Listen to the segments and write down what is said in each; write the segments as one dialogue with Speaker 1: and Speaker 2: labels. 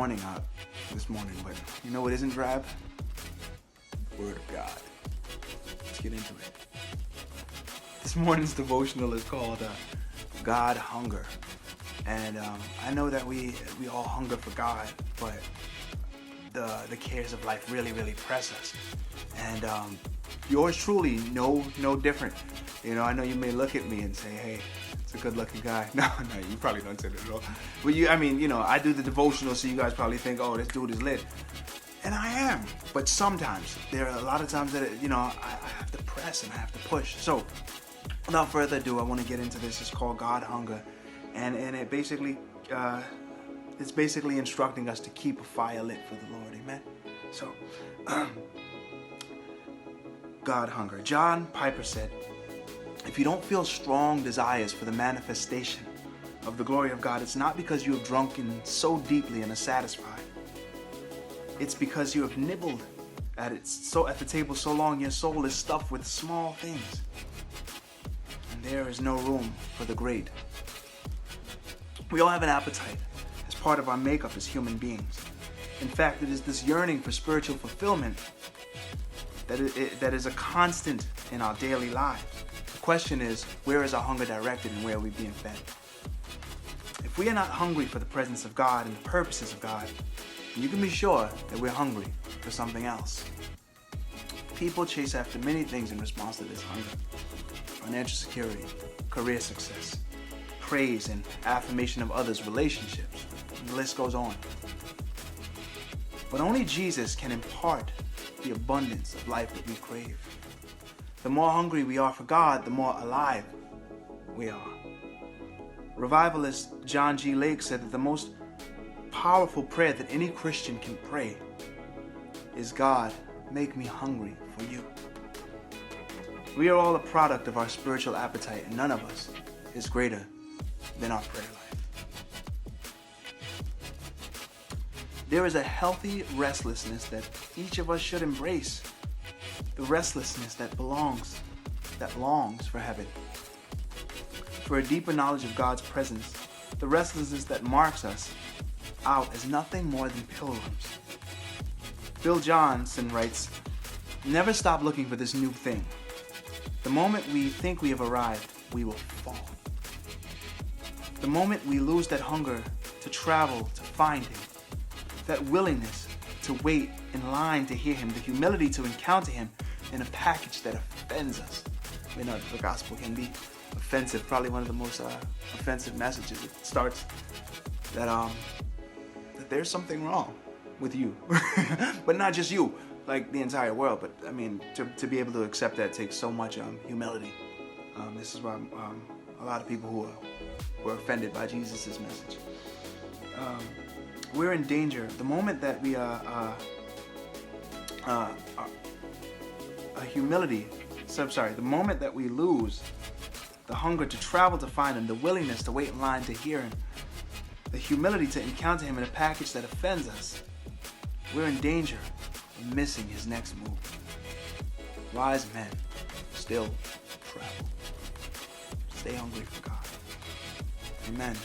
Speaker 1: morning out this morning, but you know what isn't drab? Word of God. Let's get into it. This morning's devotional is called God Hunger. And I know that we all hunger for God, but the cares of life really press us. And yours truly, no different. You know, I know you may look at me and say, hey, it's a good-looking guy. No, you probably don't say that at all. But I do the devotional, so you guys probably think, oh, this dude is lit. And I am. But sometimes, there are a lot of times that, I have to press and I have to push. So, without further ado, I want to get into this. It's called God Hunger. And it basically, it's basically instructing us to keep a fire lit for the Lord. Amen? So, God Hunger. John Piper said, if you don't feel strong desires for the manifestation of the glory of God, it's not because you have drunken so deeply and are satisfied. It's because you have nibbled at the table so long your soul is stuffed with small things. And there is no room for the great. We all have an appetite as part of our makeup as human beings. In fact, it is this yearning for spiritual fulfillment that is a constant in our daily lives. The question is, where is our hunger directed and where are we being fed? If we are not hungry for the presence of God and the purposes of God, then you can be sure that we're hungry for something else. People chase after many things in response to this hunger. Financial security, career success, praise and affirmation of others' relationships, and the list goes on. But only Jesus can impart the abundance of life that we crave. The more hungry we are for God, the more alive we are. Revivalist John G. Lake said that the most powerful prayer that any Christian can pray is, God, make me hungry for you. We are all a product of our spiritual appetite, and none of us is greater than our prayer life. There is a healthy restlessness that each of us should embrace. The restlessness that longs for heaven, for a deeper knowledge of God's presence. The restlessness that marks us out as nothing more than pilgrims. Bill Johnson writes, never stop looking for this new thing. The moment we think we have arrived, we will fall. The moment we lose that hunger to travel, to find Him, that willingness to wait in line to hear Him, the humility to encounter Him in a package that offends us. We know the gospel can be offensive, probably one of the most offensive messages. It starts that there's something wrong with you, but not just you, like the entire world. But I mean, to be able to accept that takes so much humility. This is why a lot of people who were offended by Jesus' message. We're in danger. The moment that we the moment that we lose the hunger to travel to find Him, the willingness to wait in line to hear Him, the humility to encounter Him in a package that offends us, we're in danger of missing His next move. Wise men still travel. Stay hungry for God. Amen.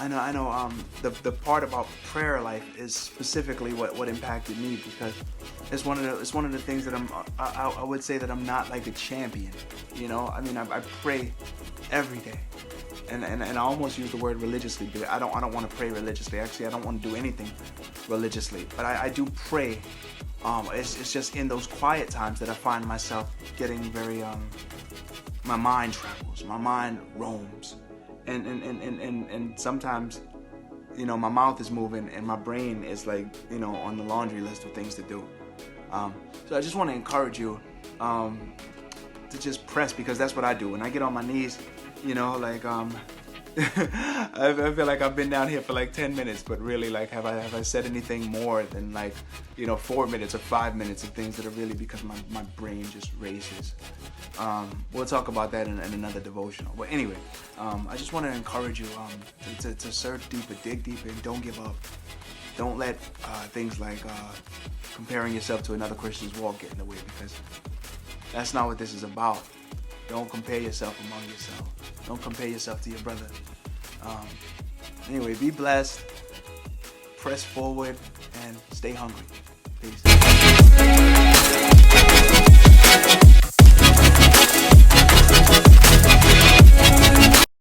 Speaker 1: I know. The part about prayer life is specifically what impacted me, because it's one of the things that I would say that I'm not like a champion. I mean, I pray every day, and I almost use the word religiously, but I don't want to pray religiously. Actually, I don't want to do anything religiously, but I do pray. It's just in those quiet times that I find myself getting very my mind travels, my mind roams. And sometimes, my mouth is moving and my brain is like, on the laundry list of things to do. So I just want to encourage you to just press, because that's what I do. When I get on my knees, I feel like I've been down here for like 10 minutes, but really, like, have I said anything more than 4 minutes or 5 minutes of things that are really because my brain just races. We'll talk about that in another devotional. But anyway, I just want to encourage you to search deeper, dig deeper, and don't give up. Don't let things like comparing yourself to another Christian's walk get in the way, because that's not what this is about. Don't compare yourself among yourself. Don't compare yourself to your brother. Anyway, be blessed, press forward, and stay hungry. Peace.